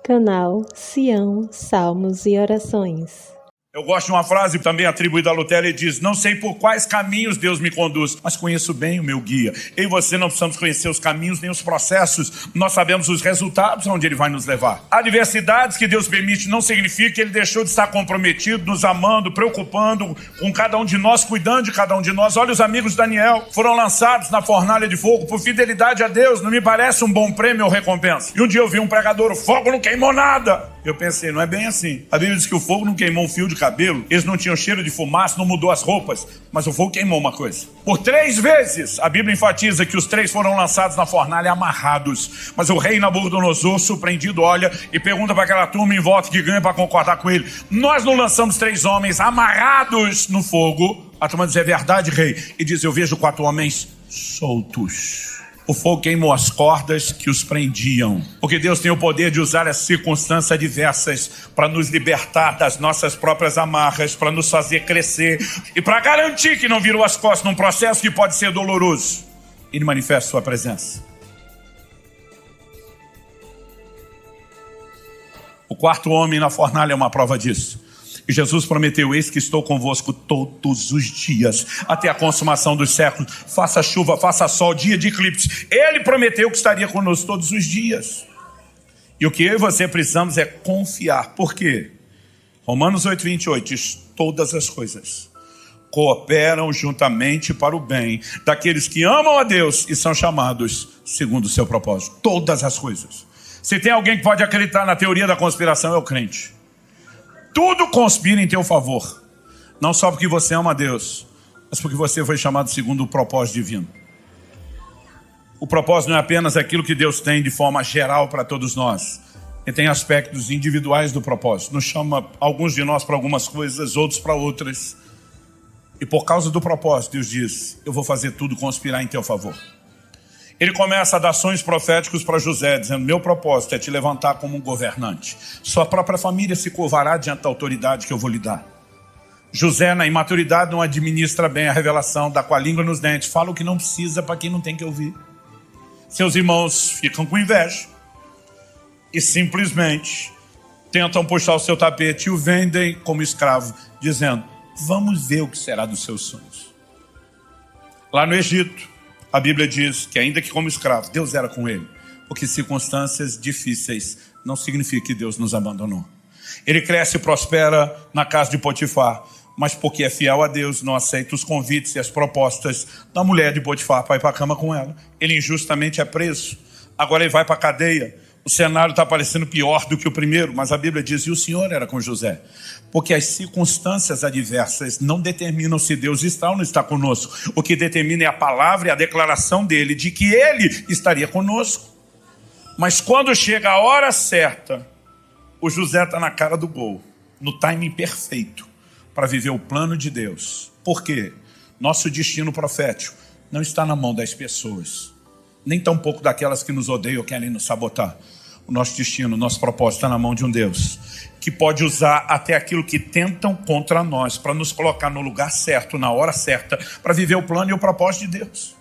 Canal Sião Salmos e Orações. Eu gosto de uma frase também atribuída a Lutero, ele diz: não sei por quais caminhos Deus me conduz, mas conheço bem o meu guia. Eu e você não precisamos conhecer os caminhos nem os processos, nós sabemos os resultados onde Ele vai nos levar. Adversidades que Deus permite não significa que Ele deixou de estar comprometido, nos amando, preocupando com cada um de nós, cuidando de cada um de nós. Olha, os amigos de Daniel foram lançados na fornalha de fogo por fidelidade a Deus. Não me parece um bom prêmio ou recompensa? E um dia eu vi um pregador: o fogo não queimou nada. Eu pensei, não é bem assim. A Bíblia diz que o fogo não queimou um fio de cabelo, eles não tinham cheiro de fumaça, não mudou as roupas, mas o fogo queimou uma coisa. Por 3 vezes, a Bíblia enfatiza que os 3 foram lançados na fornalha amarrados. Mas o rei Nabucodonosor, surpreendido, olha e pergunta para aquela turma em volta que ganha para concordar com ele: nós não lançamos 3 homens amarrados no fogo? A turma diz: é verdade, rei. E diz: eu vejo 4 homens soltos. O fogo queimou as cordas que os prendiam. Porque Deus tem o poder de usar as circunstâncias adversas para nos libertar das nossas próprias amarras, para nos fazer crescer e para garantir que não virou as costas num processo que pode ser doloroso. Ele manifesta sua presença. O 4º homem na fornalha é uma prova disso. E Jesus prometeu: eis que estou convosco todos os dias, até a consumação dos séculos. Faça chuva, faça sol, dia de eclipse. Ele prometeu que estaria conosco todos os dias. E o que eu e você precisamos é confiar. Por quê? Romanos 8:28 diz: todas as coisas cooperam juntamente para o bem daqueles que amam a Deus e são chamados segundo o seu propósito. Todas as coisas. Se tem alguém que pode acreditar na teoria da conspiração, é o crente. Tudo conspira em teu favor. Não só porque você ama a Deus, mas porque você foi chamado segundo o propósito divino. O propósito não é apenas aquilo que Deus tem de forma geral para todos nós. Ele tem aspectos individuais do propósito. Nos chama alguns de nós para algumas coisas, outros para outras. E por causa do propósito, Deus diz: eu vou fazer tudo conspirar em teu favor. Ele começa a dar sonhos proféticos para José, dizendo: meu propósito é te levantar como um governante. Sua própria família se curvará diante da autoridade que eu vou lhe dar. José, na imaturidade, não administra bem a revelação, dá com a língua nos dentes, fala o que não precisa para quem não tem que ouvir. Seus irmãos ficam com inveja e simplesmente tentam puxar o seu tapete e o vendem como escravo, dizendo: vamos ver o que será dos seus sonhos. Lá no Egito, a Bíblia diz que ainda que como escravo, Deus era com ele. Porque circunstâncias difíceis não significa que Deus nos abandonou. Ele cresce e prospera na casa de Potifar, mas porque é fiel a Deus, não aceita os convites e as propostas da mulher de Potifar para ir para a cama com ela. Ele injustamente é preso. Agora ele vai para a cadeia. O cenário está parecendo pior do que o primeiro, mas a Bíblia diz: e o Senhor era com José. Porque as circunstâncias adversas não determinam se Deus está ou não está conosco. O que determina é a palavra e a declaração dele de que ele estaria conosco. Mas quando chega a hora certa, o José está na cara do gol, no timing perfeito, para viver o plano de Deus. Por quê? Nosso destino profético não está na mão das pessoas, nem tampouco daquelas que nos odeiam ou querem nos sabotar. O nosso destino, o nosso propósito está na mão de um Deus que pode usar até aquilo que tentam contra nós para nos colocar no lugar certo, na hora certa, para viver o plano e o propósito de Deus.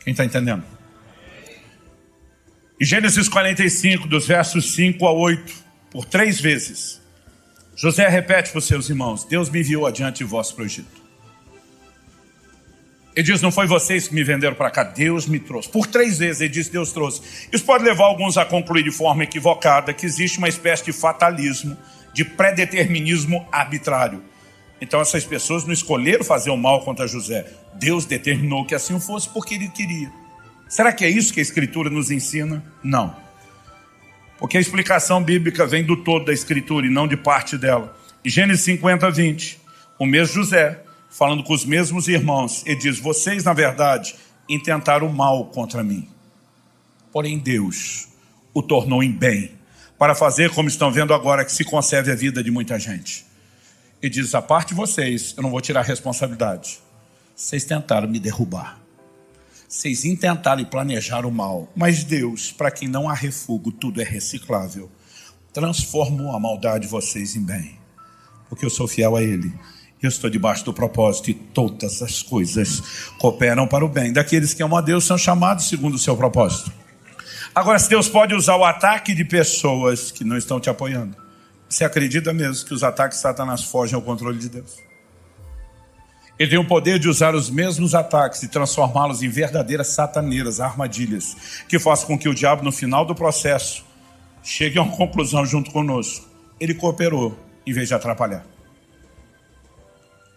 Quem está entendendo? Em Gênesis 45, dos versos 5 a 8, por 3 vezes, José repete para os seus irmãos: Deus me enviou adiante de vós para o Egito. Ele diz: não foi vocês que me venderam para cá, Deus me trouxe. Por 3 vezes ele diz: Deus trouxe. Isso pode levar alguns a concluir de forma equivocada que existe uma espécie de fatalismo, de predeterminismo arbitrário. Então essas pessoas não escolheram fazer o mal contra José. Deus determinou que assim fosse porque ele queria. Será que é isso que a Escritura nos ensina? Não. Porque a explicação bíblica vem do todo da Escritura e não de parte dela. Em Gênesis 50, 20, o mesmo José, falando com os mesmos irmãos, ele diz: vocês, na verdade, intentaram o mal contra mim. Porém, Deus o tornou em bem, para fazer, como estão vendo agora, que se conserve a vida de muita gente. Ele diz: a parte de vocês, eu não vou tirar a responsabilidade. Vocês tentaram me derrubar. Vocês intentaram e planejaram o mal. Mas Deus, para quem não há refúgio, tudo é reciclável, transformou a maldade de vocês em bem. Porque eu sou fiel a Ele. Eu estou debaixo do propósito e todas as coisas cooperam para o bem daqueles que amam a Deus, são chamados segundo o seu propósito. Agora, se Deus pode usar o ataque de pessoas que não estão te apoiando, você acredita mesmo que os ataques de Satanás fogem ao controle de Deus? Ele tem o poder de usar os mesmos ataques e transformá-los em verdadeiras sataneiras, armadilhas, que façam com que o diabo, no final do processo, chegue a uma conclusão junto conosco. Ele cooperou, em vez de atrapalhar.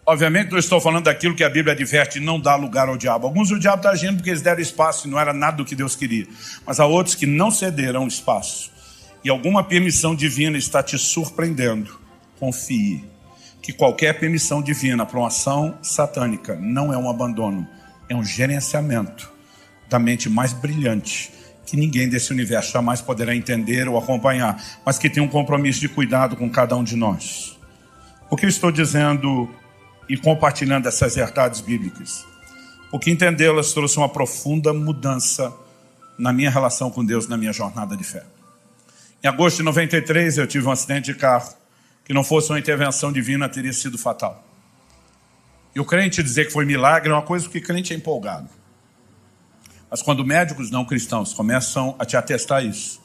Obviamente, não estou falando daquilo que a Bíblia adverte, não dá lugar ao diabo. Alguns o diabo está agindo porque eles deram espaço e não era nada do que Deus queria. Mas há outros que não cederão espaço. E alguma permissão divina está te surpreendendo. Confie que qualquer permissão divina para uma ação satânica não é um abandono, é um gerenciamento da mente mais brilhante que ninguém desse universo jamais poderá entender ou acompanhar, mas que tem um compromisso de cuidado com cada um de nós. O que eu estou dizendo e compartilhando essas verdades bíblicas? Porque entendê-las trouxe uma profunda mudança na minha relação com Deus, na minha jornada de fé. Em agosto de 93, eu tive um acidente de carro que não fosse uma intervenção divina, teria sido fatal. E o crente dizer que foi milagre é uma coisa porque crente é empolgado. Mas quando médicos não cristãos começam a te atestar isso,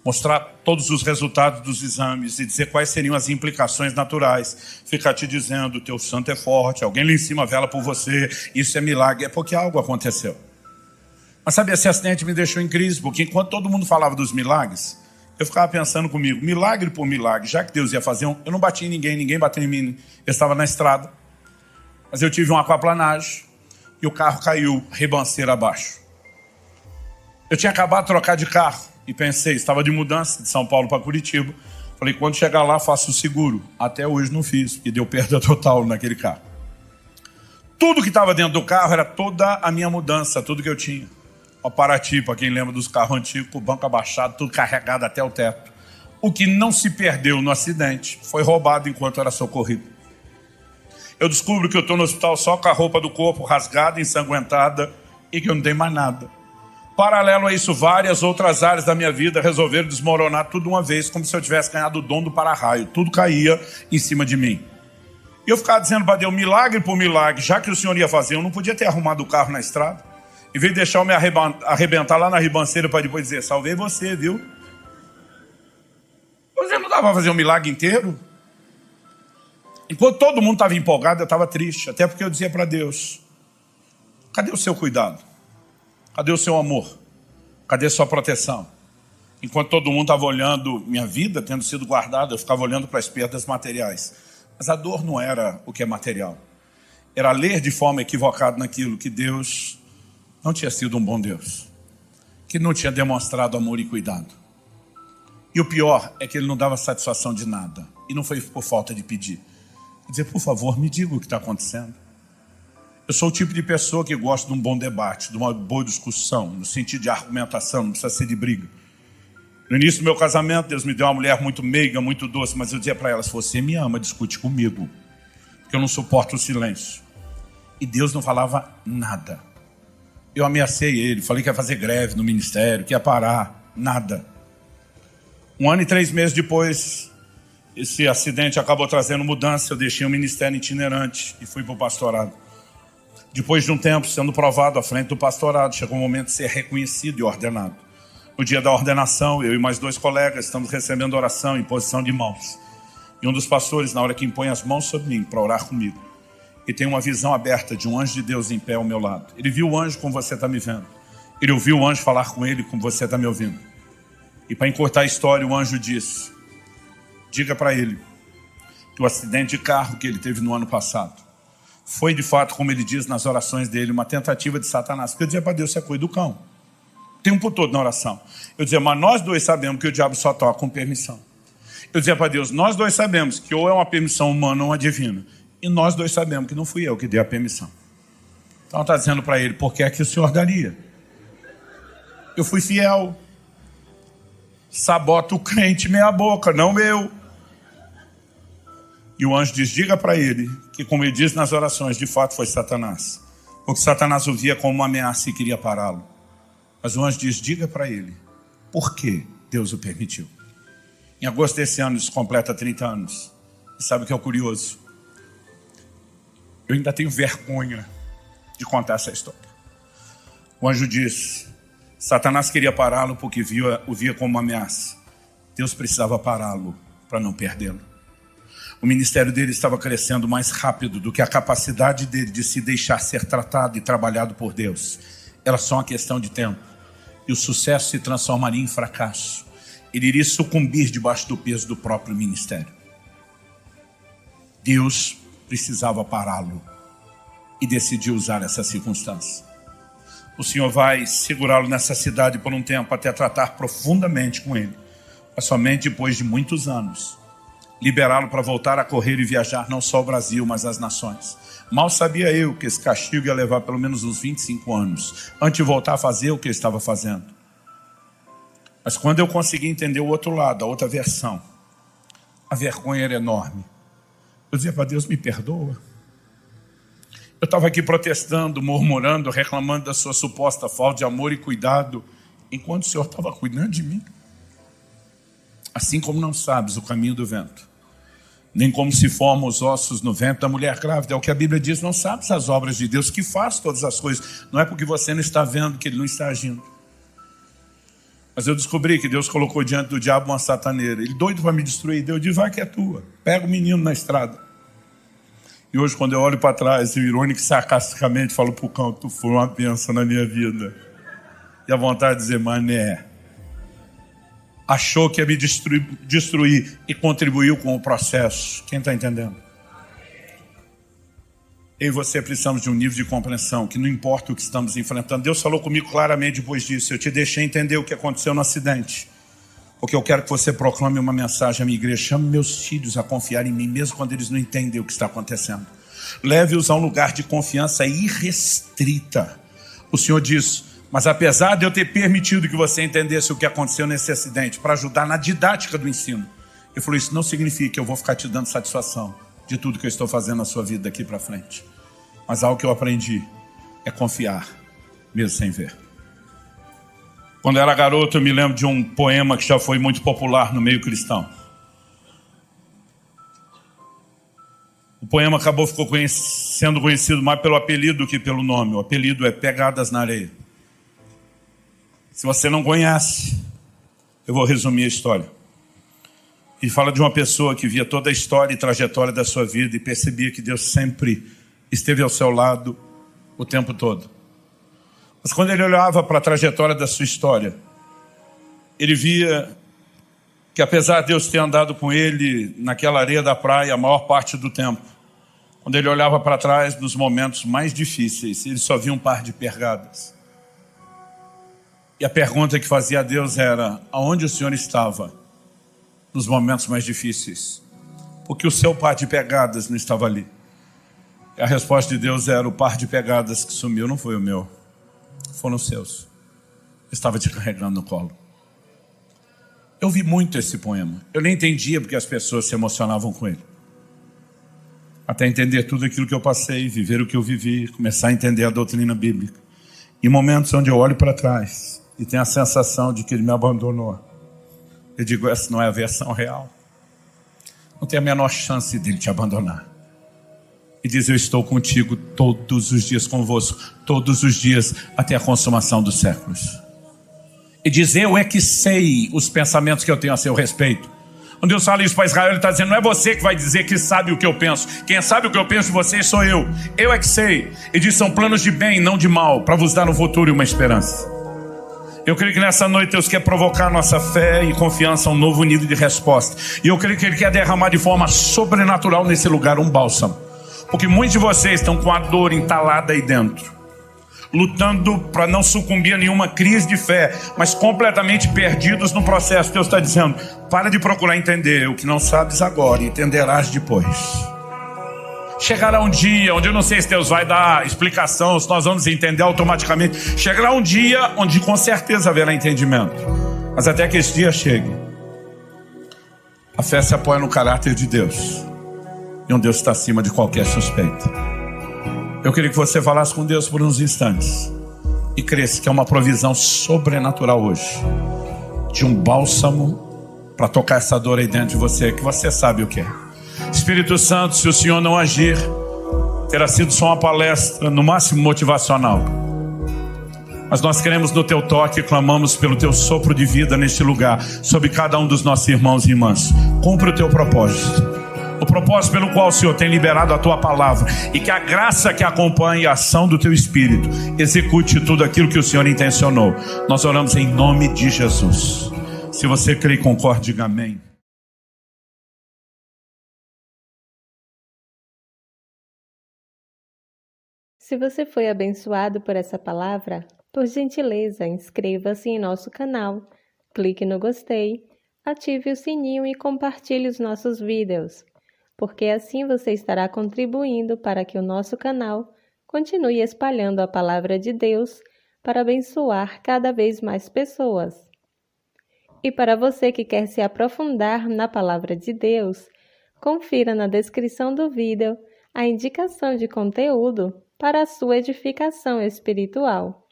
mostrar todos os resultados dos exames e dizer quais seriam as implicações naturais, ficar te dizendo, teu santo é forte, alguém lá em cima vela por você, isso é milagre, é porque algo aconteceu. Mas sabe, esse acidente me deixou em crise, porque enquanto todo mundo falava dos milagres, eu ficava pensando comigo, milagre por milagre, já que Deus ia fazer eu não bati em ninguém, ninguém bateu em mim, eu estava na estrada, mas eu tive uma aquaplanagem e o carro caiu ribanceira abaixo. Eu tinha acabado de trocar de carro e pensei, estava de mudança de São Paulo para Curitiba, falei, quando chegar lá faço o seguro. Até hoje não fiz, porque deu perda total naquele carro. Tudo que estava dentro do carro era toda a minha mudança, tudo que eu tinha. O Paraty, para quem lembra dos carros antigos, com o banco abaixado, tudo carregado até o teto. O que não se perdeu no acidente foi roubado enquanto era socorrido. Eu descubro que eu estou no hospital só com a roupa do corpo rasgada, ensanguentada e que eu não tenho mais nada. Paralelo a isso, várias outras áreas da minha vida resolveram desmoronar tudo uma vez, como se eu tivesse ganhado o dom do para-raio. Tudo caía em cima de mim. E eu ficava dizendo para Deus, milagre por milagre, já que o Senhor ia fazer, eu não podia ter arrumado o carro na estrada. Em vez de deixar eu me arrebentar lá na ribanceira para depois dizer, salvei você, viu? Você não dava para fazer um milagre inteiro? Enquanto todo mundo estava empolgado, eu estava triste. Até porque eu dizia para Deus, cadê o seu cuidado? Cadê o seu amor? Cadê a sua proteção? Enquanto todo mundo estava olhando minha vida, tendo sido guardada, eu ficava olhando para as perdas materiais. Mas a dor não era o que é material. Era ler de forma equivocada naquilo que Deus não tinha sido um bom Deus, que não tinha demonstrado amor e cuidado. E o pior é que ele não dava satisfação de nada. E não foi por falta de pedir. Dizer, por favor, me diga o que está acontecendo. Eu sou o tipo de pessoa que gosta de um bom debate, de uma boa discussão, no sentido de argumentação, não precisa ser de briga. No início do meu casamento, Deus me deu uma mulher muito meiga, muito doce, mas eu dizia para ela, se você me ama, discute comigo, porque eu não suporto o silêncio. E Deus não falava nada. Eu ameacei ele, falei que ia fazer greve no ministério, que ia parar, nada. 1 ano e 3 meses depois, esse acidente acabou trazendo mudança, eu deixei um ministério itinerante e fui para o pastorado. Depois de um tempo sendo provado à frente do pastorado, chegou o momento de ser reconhecido e ordenado. No dia da ordenação, eu e mais 2 colegas estamos recebendo oração em posição de mãos. E um dos pastores, na hora que impõe as mãos sobre mim para orar comigo, e tem uma visão aberta de um anjo de Deus em pé ao meu lado. Ele viu o anjo como você está me vendo. Ele ouviu o anjo falar com ele como você está me ouvindo. E para encurtar a história, o anjo disse, diga para ele que o acidente de carro que ele teve no ano passado foi de fato, como ele diz nas orações dele, uma tentativa de Satanás. Porque eu dizia para Deus, você é coisa do cão. O tempo todo na oração. Eu dizia, mas nós 2 sabemos que o diabo só toca com permissão. Eu dizia para Deus, nós 2 sabemos que ou é uma permissão humana ou uma divina. E nós 2 sabemos que não fui eu que dei a permissão. Então está dizendo para ele, por que é que o Senhor daria? Eu fui fiel. Sabota o crente meia boca, não eu. E o anjo diz, diga para ele que, como ele diz nas orações, de fato foi Satanás. Porque Satanás o via como uma ameaça e queria pará-lo. Mas o anjo diz, diga para ele, por que Deus o permitiu? Em agosto desse ano, isso completa 30 anos. E sabe o que é o curioso? Eu ainda tenho vergonha de contar essa história. O anjo diz, Satanás queria pará-lo porque o via como uma ameaça. Deus precisava pará-lo para não perdê-lo. O ministério dele estava crescendo mais rápido do que a capacidade dele de se deixar ser tratado e trabalhado por Deus. Era só uma questão de tempo. E o sucesso se transformaria em fracasso. Ele iria sucumbir debaixo do peso do próprio ministério. Deus precisava pará-lo e decidiu usar essa circunstância. O Senhor vai segurá-lo nessa cidade por um tempo até tratar profundamente com ele. Mas somente depois de muitos anos, liberá-lo para voltar a correr e viajar não só o Brasil, mas as nações. Mal sabia eu que esse castigo ia levar pelo menos uns 25 anos, antes de voltar a fazer o que ele estava fazendo. Mas quando eu consegui entender o outro lado, a outra versão, a vergonha era enorme. Eu dizia para Deus, me perdoa. Eu estava aqui protestando, murmurando, reclamando da sua suposta falta de amor e cuidado, enquanto o Senhor estava cuidando de mim. Assim como não sabes o caminho do vento, nem como se formam os ossos no ventre da mulher grávida. É o que a Bíblia diz, não sabes as obras de Deus, que faz todas as coisas. Não é porque você não está vendo que Ele não está agindo. Mas eu descobri que Deus colocou diante do diabo uma sataneira. Ele doido para me destruir. Deus diz, vai que é tua. Pega o menino na estrada. E hoje, quando eu olho para trás, eu irônico e sarcasticamente falo pro cão, tu foi uma bênção na minha vida. E a vontade de dizer, mané, achou que ia me destruir e contribuiu com o processo. Quem está entendendo? Eu e você precisamos de um nível de compreensão que não importa o que estamos enfrentando. Deus falou comigo claramente depois disso. Eu te deixei entender o que aconteceu no acidente. Porque eu quero que você proclame uma mensagem à minha igreja. Chame meus filhos a confiar em mim, mesmo quando eles não entendem o que está acontecendo. Leve-os a um lugar de confiança irrestrita. O Senhor diz, mas apesar de eu ter permitido que você entendesse o que aconteceu nesse acidente, para ajudar na didática do ensino, Ele falou, isso não significa que eu vou ficar te dando satisfação de tudo que eu estou fazendo na sua vida daqui para frente. Mas algo que eu aprendi é confiar, mesmo sem ver. Quando eu era garoto, eu me lembro de um poema que já foi muito popular no meio cristão. O poema ficou sendo conhecido mais pelo apelido do que pelo nome. O apelido é Pegadas na Areia. Se você não conhece, eu vou resumir a história. E fala de uma pessoa que via toda a história e trajetória da sua vida e percebia que Deus sempre esteve ao seu lado o tempo todo. Mas quando ele olhava para a trajetória da sua história, ele via que apesar de Deus ter andado com ele naquela areia da praia a maior parte do tempo, quando ele olhava para trás nos momentos mais difíceis, ele só via um par de pegadas. E a pergunta que fazia a Deus era, aonde o Senhor estava nos momentos mais difíceis? Porque o seu par de pegadas não estava ali. E a resposta de Deus era, o par de pegadas que sumiu não foi o meu, foram os seus. Eu estava te carregando no colo. Eu vi muito esse poema. Eu nem entendia porque as pessoas se emocionavam com ele. Até entender tudo aquilo que eu passei, viver o que eu vivi, começar a entender a doutrina bíblica. Em momentos onde eu olho para trás e tenho a sensação de que ele me abandonou, eu digo, essa não é a versão real. Não tem a menor chance dele te abandonar. E diz, eu estou contigo todos os dias, convosco, todos os dias, até a consumação dos séculos. E diz, eu é que sei os pensamentos que eu tenho a seu respeito. Quando Deus fala isso para Israel, Ele está dizendo, não é você que vai dizer que sabe o que eu penso. Quem sabe o que eu penso de vocês sou eu. Eu é que sei. E diz, são planos de bem, não de mal, para vos dar um futuro e uma esperança. Eu creio que nessa noite Deus quer provocar nossa fé e confiança a um novo nível de resposta. E eu creio que Ele quer derramar de forma sobrenatural nesse lugar um bálsamo. Porque muitos de vocês estão com a dor entalada aí dentro, lutando para não sucumbir a nenhuma crise de fé, mas completamente perdidos no processo. Deus está dizendo, para de procurar entender o que não sabes agora, entenderás depois. Chegará um dia onde eu não sei se Deus vai dar explicação, se nós vamos entender automaticamente. Chegará um dia onde com certeza haverá entendimento. Mas até que esse dia chegue, a fé se apoia no caráter de Deus. E um Deus está acima de qualquer suspeita. Eu queria que você falasse com Deus por uns instantes e cresce que é uma provisão sobrenatural hoje, de um bálsamo para tocar essa dor aí dentro de você, que você sabe o que é. Espírito Santo, se o Senhor não agir, terá sido só uma palestra, no máximo motivacional. Mas nós queremos no teu toque e clamamos pelo teu sopro de vida neste lugar, sobre cada um dos nossos irmãos e irmãs. Cumpre o teu propósito. O propósito pelo qual o Senhor tem liberado a tua palavra, e que a graça que acompanhe a ação do teu Espírito execute tudo aquilo que o Senhor intencionou. Nós oramos em nome de Jesus. Se você crê e concorda, diga amém. Se você foi abençoado por essa palavra, por gentileza, inscreva-se em nosso canal, clique no gostei, ative o sininho e compartilhe os nossos vídeos, porque assim você estará contribuindo para que o nosso canal continue espalhando a palavra de Deus para abençoar cada vez mais pessoas. E para você que quer se aprofundar na palavra de Deus, confira na descrição do vídeo a indicação de conteúdo para a sua edificação espiritual.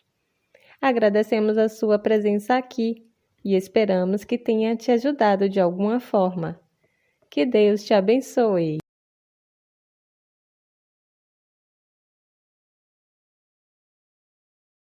Agradecemos a sua presença aqui e esperamos que tenha te ajudado de alguma forma. Que Deus te abençoe.